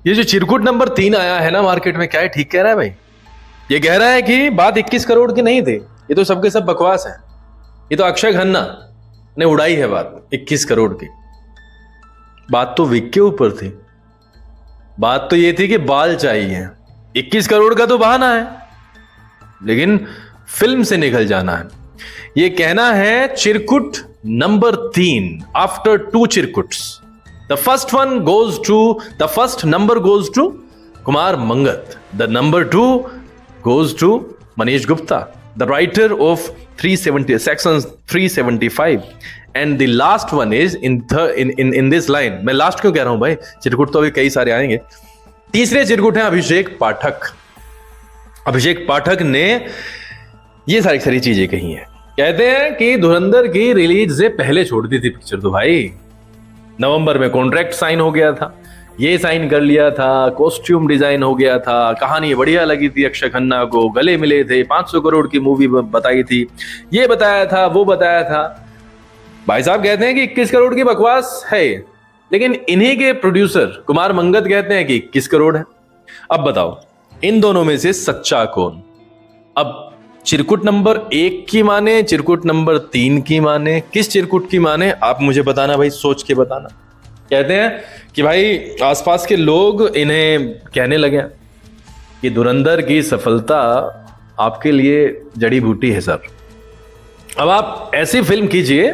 ये जो चिरकुट नंबर 3 आया है ना मार्केट में, क्या है, ठीक कह रहा है भाई? ये कह रहा है कि बात 21 करोड़ की नहीं थी, ये तो सबके सब बकवास है। ये तो अक्षय खन्ना ने उड़ाई है बात 21 करोड़ की। बात तो विक के ऊपर थी। बात तो ये थी कि बाल चाहिए। 21 करोड़ का तो बहाना है, लेकिन फिल्म से निकल जाना है। ये कहना है चिरकुट नंबर 3 आफ्टर 2 चिरकुट्स, the first number goes to Kumar Mangat, the number 2 goes to Manish Gupta, the writer of 370 sections 375, and the last one is in this line. मैं लास्ट क्यों कह रहा हूं भाई, चिरकुट तो अभी कई सारे आएंगे। तीसरे चिरकुट है अभिषेक पाठक। अभिषेक पाठक ने ये सारी चीजें कही हैं। कहते हैं कि धुरंधर की रिलीज से पहले छोड़ दी थी पिक्चर तो भाई। नवंबर में कॉन्ट्रैक्ट साइन हो गया था, ये साइन कर लिया था, कॉस्ट्यूम डिजाइन हो गया था, कहानी बढ़िया लगी थी अक्षय खन्ना को, गले मिले थे, 500 करोड़ की मूवी बताई थी, ये बताया था, वो बताया था। भाई साहब कहते हैं कि 21 करोड़ की बकवास है, लेकिन इन्हीं के प्रोड्यूसर कुमार मंगत कहते हैं कि 21 करोड़ है। अब बताओ इन दोनों में से सच्चा कौन? अब चिरकुट नंबर 1 की माने, चिरकुट नंबर 3 की माने, किस चिरकुट की माने? आप मुझे बताना भाई, सोच के बताना। कहते हैं कि भाई आसपास के लोग इन्हें कहने लगे कि धुरंधर की सफलता आपके लिए जड़ी बूटी है सर। अब आप ऐसी फिल्म कीजिए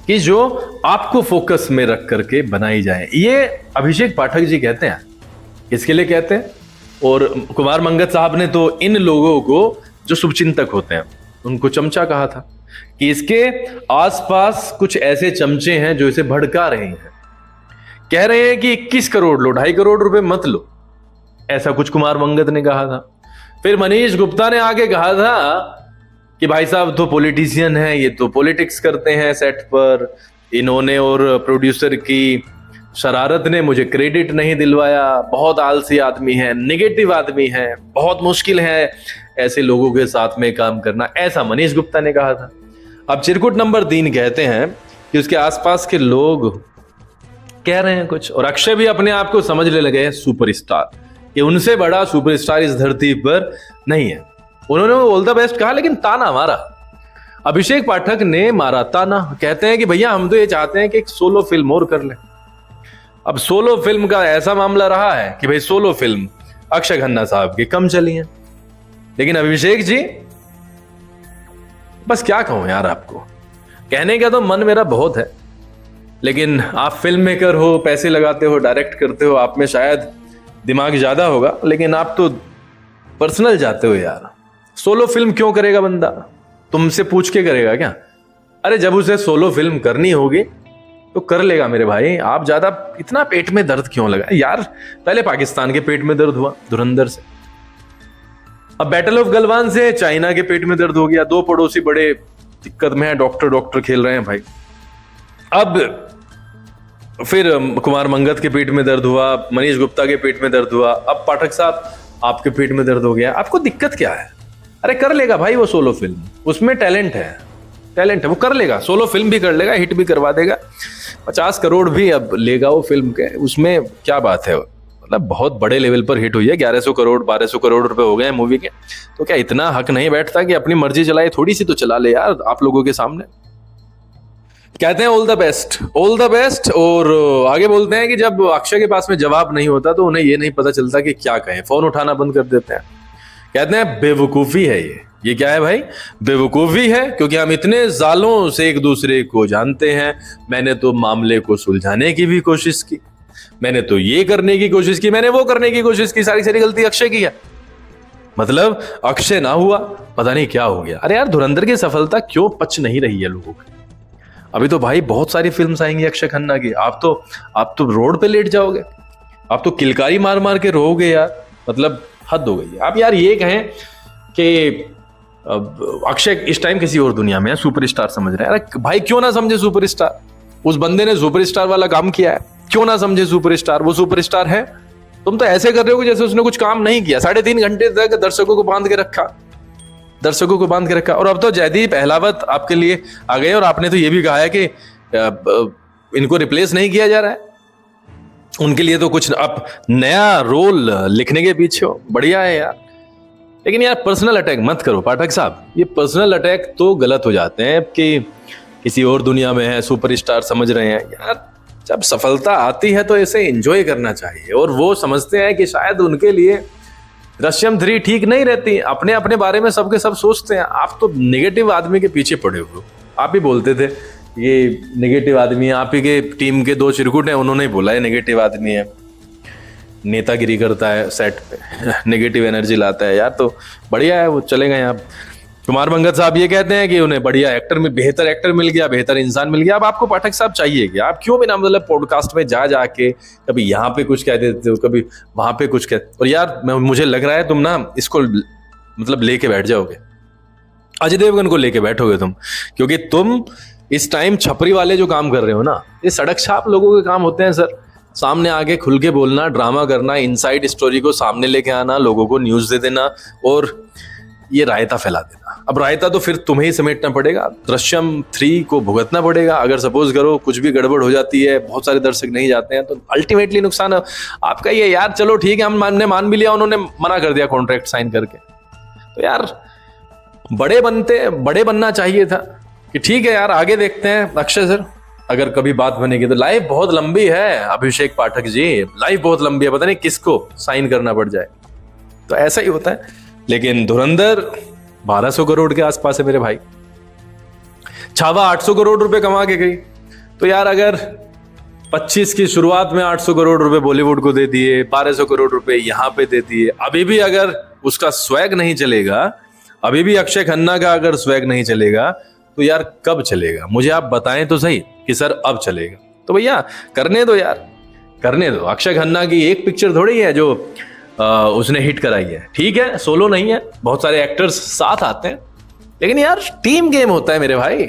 कि जो आपको फोकस में रख करके बनाई जाए। ये अभिषेक पाठक जी कहते हैं। किसके लिए कहते हैं? और कुमार मंगत साहब ने तो इन लोगों को जो शुभचिंतक होते हैं उनको चमचा कहा था कि इसके आसपास कुछ ऐसे चमचे हैं जो इसे भड़का रहे हैं, कह रहे हैं कि 21 करोड़ लो, 2.5 करोड़ रुपए मत लो। ऐसा कुछ कुमार मंगत ने कहा था। फिर मनीष गुप्ता ने आगे कहा था कि भाई साहब तो पॉलिटिशियन है, ये तो पॉलिटिक्स करते हैं सेट पर, इन्होंने और प्रोड्यूसर की शरारत ने मुझे क्रेडिट नहीं दिलवाया, बहुत आलसी आदमी है, नेगेटिव आदमी है, बहुत मुश्किल है ऐसे लोगों के साथ में काम करना, ऐसा मनीष गुप्ता ने कहा था। अब चिरकुट नंबर 3 कहते हैं कि उसके आसपास के लोग कह रहे हैं कुछ, और अक्षय भी अपने आप को समझने लगे हैं सुपरस्टार, कि उनसे बड़ा सुपरस्टार इस धरती पर नहीं है। उन्होंने ऑल द बेस्ट कहा, लेकिन ताना मारा। अभिषेक पाठक ने मारा ताना। कहते हैं कि भैया हम तो ये चाहते हैं कि एक सोलो फिल्म और कर लें। अब सोलो फिल्म का ऐसा मामला रहा है कि भाई सोलो फिल्म अक्षय खन्ना साहब की कम चली है, लेकिन अभिषेक जी बस क्या कहूं यार, आपको कहने का तो मन मेरा बहुत है, लेकिन आप फिल्म मेकर हो, पैसे लगाते हो, डायरेक्ट करते हो, आप में शायद दिमाग ज्यादा होगा, लेकिन आप तो पर्सनल जाते हो यार। सोलो फिल्म क्यों करेगा बंदा? तुमसे पूछ के करेगा क्या? अरे जब उसे सोलो फिल्म करनी होगी तो कर लेगा मेरे भाई। आप ज्यादा इतना पेट में दर्द क्यों लगा यार? पहले पाकिस्तान के पेट में दर्द हुआ धुरंधर से, अब बैटल ऑफ गलवान से चाइना के पेट में दर्द हो गया। 2 पड़ोसी बड़े दिक्कत में है, डॉक्टर खेल रहे हैं भाई। अब फिर कुमार मंगत के पेट में दर्द हुआ, मनीष गुप्ता के पेट में दर्द हुआ, अब पाठक साहब आपके पेट में दर्द हो गया। आपको दिक्कत क्या है? अरे कर लेगा भाई वो सोलो फिल्म, उसमें टैलेंट है, वो कर लेगा, सोलो फिल्म भी कर लेगा, हिट भी करवा देगा। 50 करोड़ भी अब लेगा वो फिल्म के, उसमें क्या बात है? मतलब बहुत बड़े लेवल पर हिट हुई है, 1100 करोड़ 1200 करोड़ रुपए हो गए हैं मूवी के। तो क्या इतना हक नहीं बैठता कि अपनी मर्जी चलाए? थोड़ी सी तो चला ले यार आप लोगों के सामने। कहते हैं ऑल द बेस्ट। और आगे बोलते हैं कि जब अक्षय के पास में जवाब नहीं होता तो उन्हें ये नहीं पता चलता कि क्या कहें, फोन उठाना बंद कर देते हैं। कहते हैं बेवकूफी है ये क्या है भाई? बेवकूफी है, क्योंकि हम इतने सालों से एक दूसरे को जानते हैं। मैंने तो मामले को सुलझाने की भी कोशिश की, मैंने तो ये करने की कोशिश की, मैंने वो करने की कोशिश की, सारी गलती अक्षय की है। मतलब अक्षय ना हुआ, पता नहीं क्या हो गया। अरे यार धुरंधर की सफलता क्यों पच नहीं रही है लोगों को? अभी तो भाई बहुत सारी फिल्म्स आएंगी अक्षय खन्ना की। आप तो रोड पे लेट जाओगे, आप तो किलकारी मार के रोओगे यार। मतलब हद हो गई। आप यार ये कहें कि अक्षय इस टाइम किसी और दुनिया में है, सुपरस्टार समझ रहे हैं। अरे भाई क्यों ना समझे सुपरस्टार? उस बंदे ने सुपरस्टार वाला काम किया है, क्यों ना समझे सुपरस्टार? वो सुपरस्टार है। तुम तो ऐसे कर रहे हो जैसे उसने कुछ काम नहीं किया। 3.5 घंटे तक दर्शकों को बांध के रखा। और अब तो जयदीप अहलावत आपके लिए आ गए, और आपने तो ये भी कहा है कि इनको रिप्लेस नहीं किया जा रहा है। उनके लिए तो कुछ अब नया रोल लिखने के पीछे हो, बढ़िया है यार। लेकिन यार पर्सनल अटैक मत करो पाठक साहब, ये पर्सनल अटैक तो गलत हो जाते हैं कि किसी और दुनिया में है, सुपरस्टार समझ रहे हैं यार। जब सफलता आती है तो इसे एंजॉय करना चाहिए, और वो समझते हैं कि शायद उनके लिए दृश्यम 3 ठीक नहीं रहती। अपने अपने बारे में सबके सब सोचते हैं। आप तो नेगेटिव आदमी के पीछे पड़े हुए हो। आप ही बोलते थे ये नेगेटिव आदमी है, आप ही के टीम के 2 चिरकुट हैं, उन्होंने ही बोला है नेगेटिव आदमी है, नेतागिरी करता है सेट पे, नेगेटिव एनर्जी लाता है यार। तो बढ़िया है, वो चले गए। आप कुमार मंगत साहब ये कहते हैं कि उन्हें बढ़िया एक्टर में बेहतर एक्टर मिल गया, बेहतर इंसान मिल गया। अब आपको पाठक साहब चाहिए कि आप क्यों बिना मतलब पॉडकास्ट में जा जाके कभी यहाँ पे कुछ कह देते हो, कभी वहां पे कुछ कह, और यार मुझे लग रहा है तुम ना इसको मतलब लेके बैठ जाओगे, अजय देवगन को लेके बैठोगे तुम, क्योंकि तुम इस टाइम छपरी वाले जो काम कर रहे हो ना, ये सड़क छाप लोगों के काम होते हैं सर। सामने आके खुल के बोलना, ड्रामा करना, इनसाइड स्टोरी को सामने लेके आना, लोगों को न्यूज दे देना और ये रायता फैला देना। अब रायता तो फिर तुम्हें ही समेटना पड़ेगा, दृश्यम 3 को भुगतना पड़ेगा। अगर सपोज करो कुछ भी गड़बड़ हो जाती है, बहुत सारे दर्शक नहीं जाते हैं, तो अल्टीमेटली नुकसान आपका ही है यार। चलो ठीक है, हमने मान भी लिया, उन्होंने मना कर दिया कॉन्ट्रैक्ट साइन करके, तो यार बड़े बनना चाहिए था कि ठीक है यार आगे देखते हैं। अक्षय सर अगर कभी बात बनेगी तो लाइफ बहुत लंबी है अभिषेक पाठक जी, लाइफ बहुत लंबी है, पता नहीं किसको साइन करना पड़ जाए, तो ऐसा ही होता है। लेकिन धुरंधर 1200 करोड़ के आसपास है मेरे भाई, छावा 800 करोड़ रुपए कमा के गई। तो यार अगर 25 की शुरुआत में 800 करोड़ रुपए बॉलीवुड को दे दिए, 1200 करोड़ रुपए यहां पे दे दिए, अभी भी अगर उसका स्वैग नहीं चलेगा, अभी भी अक्षय खन्ना का अगर स्वैग नहीं चलेगा, तो यार कब चलेगा? मुझे आप बताएं तो सही कि सर अब चलेगा। तो भैया करने दो यार, करने दो। अक्षय खन्ना की एक पिक्चर थोड़ी है जो उसने हिट कराई है, ठीक है सोलो नहीं है, बहुत सारे एक्टर्स साथ आते हैं, लेकिन यार टीम गेम होता है मेरे भाई,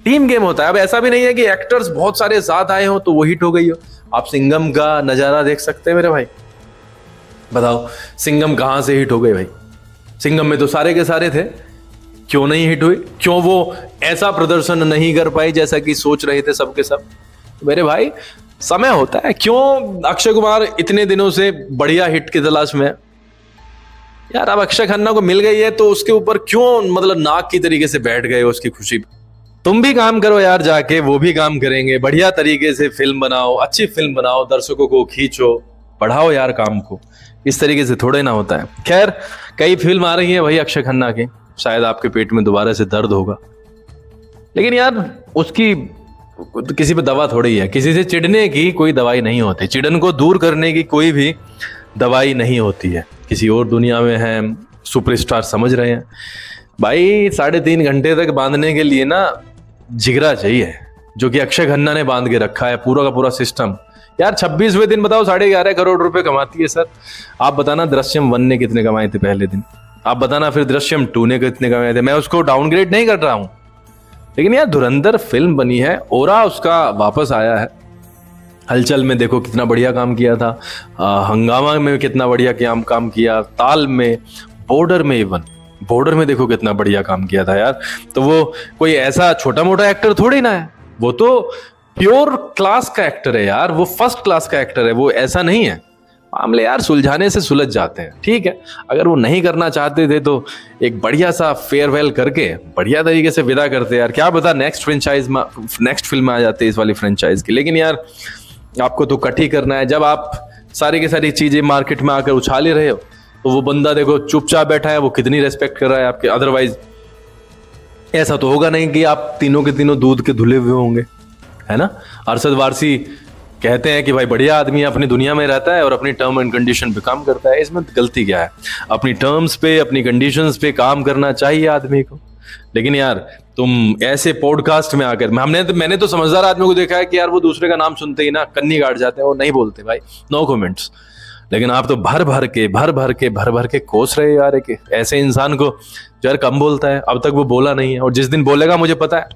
टीम गेम होता है। अब ऐसा भी नहीं है कि एक्टर्स बहुत सारे साथ आए हो तो वो हिट हो गई हो। आप सिंघम का नजारा देख सकते हैं मेरे भाई, बताओ सिंघम कहां से हिट हो गए भाई? सिंघम में तो सारे के सारे थे, क्यों नहीं हिट हुई? क्यों वो ऐसा प्रदर्शन नहीं कर पाई जैसा कि सोच रहे थे सबके सब? तो मेरे भाई समय होता है। क्यों अक्षय कुमार इतने दिनों से बढ़िया हिट की तलाश में है यार? अब अक्षय खन्ना को मिल गई है तो उसके ऊपर क्यों मतलब नाक की तरीके से बैठ गए उसकी खुशी? तुम भी काम करो यार जाके, वो भी काम करेंगे, बढ़िया तरीके से फिल्म बनाओ, अच्छी फिल्म बनाओ, दर्शकों को खींचो, बढ़ाओ यार काम को। इस तरीके से थोड़े ना होता है। खैर कई फिल्म आ रही है वही अक्षय खन्ना की, शायद आपके पेट में दोबारा से दर्द होगा, लेकिन यार उसकी किसी पे दवा थोड़ी है। किसी से चिढ़ने की कोई दवाई नहीं होती, चिढ़न को दूर करने की कोई भी दवाई नहीं होती है। किसी और दुनिया में है, सुपरस्टार समझ रहे हैं भाई। 3.5 घंटे तक बांधने के लिए ना जिगरा चाहिए, जो कि अक्षय खन्ना ने बांध के रखा है पूरा का पूरा सिस्टम। यार 26वें दिन बताओ 11.5 करोड़ रुपए कमाती है सर। आप बताना दृश्यम 1 ने कितने कमाए थे पहले दिन, आप बताना फिर दृश्यम 2 ने कितने कमाए थे। मैं उसको डाउनग्रेड नहीं कर रहा हूं, लेकिन यार धुरंधर फिल्म बनी है, ओरा उसका वापस आया है। हलचल में देखो कितना बढ़िया काम किया था, हंगामा में कितना बढ़िया काम किया, ताल में, बॉर्डर में, इवन बॉर्डर में देखो कितना बढ़िया काम किया था यार। तो वो कोई ऐसा छोटा मोटा एक्टर थोड़ी ना है, वो तो प्योर क्लास का एक्टर है यार, वो फर्स्ट क्लास का एक्टर है। वो ऐसा नहीं है, मामले यार सुलझाने से सुलझ जाते हैं। ठीक है अगर वो नहीं करना चाहते थे तो एक बढ़िया सा फेयरवेल करके बढ़िया तरीके से विदा करते यार। क्या पता नेक्स्ट फिल्म में आ जाते इस वाली फ्रेंचाइज की। लेकिन यार आपको तो कट ही करना है। जब आप सारी की सारी चीजें मार्केट में आकर उछाल ही रहे हो तो वो बंदा देखो चुपचाप बैठा है, वो कितनी रेस्पेक्ट कर रहा है आपके। अदरवाइज ऐसा तो होगा नहीं कि आप तीनों के तीनों दूध के धुले हुए होंगे, है ना। अरशद वारसी कहते हैं कि भाई बढ़िया आदमी अपनी दुनिया में रहता है और अपनी टर्म एंड कंडीशन पे काम करता है। इसमें गलती क्या है? अपनी टर्म्स पे, अपनी कंडीशंस पे काम करना चाहिए आदमी को। लेकिन यार तुम ऐसे पॉडकास्ट में आकर, मैंने तो समझदार आदमी को देखा है कि यार वो दूसरे का नाम सुनते ही ना कन्नी काट जाते हैं, वो नहीं बोलते भाई, नो कमेंट्स। लेकिन आप तो भर भर के कोस रहे यार कि ऐसे इंसान को जो यार कम बोलता है। अब तक वो बोला नहीं है, और जिस दिन बोलेगा मुझे पता है,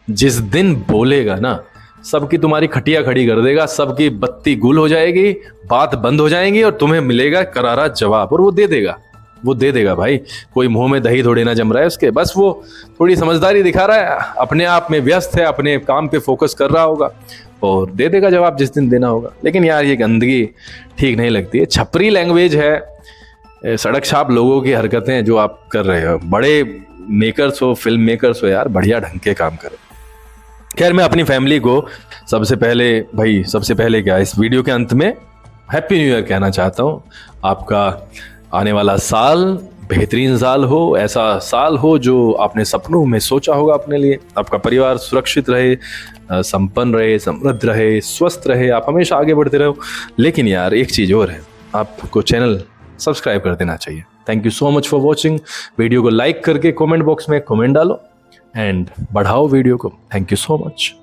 जिस दिन बोलेगा ना सबकी तुम्हारी खटिया खड़ी कर देगा, सबकी बत्ती गुल हो जाएगी, बात बंद हो जाएगी और तुम्हें मिलेगा करारा जवाब। और वो दे देगा भाई, कोई मुंह में दही थोड़ी ना जम रहा है उसके, बस वो थोड़ी समझदारी दिखा रहा है, अपने आप में व्यस्त है, अपने काम पे फोकस कर रहा होगा। और दे देगा जवाब जिस दिन देना होगा। लेकिन यार ये गंदगी ठीक नहीं लगती है, छपरी लैंग्वेज है, सड़क छाप लोगों की हरकतें हैं जो आप कर रहे हो। बड़े मेकर्स हो, फिल्म मेकर्स हो यार, बढ़िया ढंग के काम करो। खैर मैं अपनी फैमिली को सबसे पहले क्या इस वीडियो के अंत में हैप्पी न्यू ईयर कहना चाहता हूँ। आपका आने वाला साल बेहतरीन साल हो, ऐसा साल हो जो आपने सपनों में सोचा होगा अपने लिए। आपका परिवार सुरक्षित रहे, संपन्न रहे, समृद्ध रहे, स्वस्थ रहे, आप हमेशा आगे बढ़ते रहो। लेकिन यार एक चीज़ और है, आपको चैनल सब्सक्राइब कर देना चाहिए। Thank you so much for watching. Video को लाइक करके कमेंट बॉक्स में कमेंट डालो एंड बढ़ाओ वीडियो को। Thank you so much.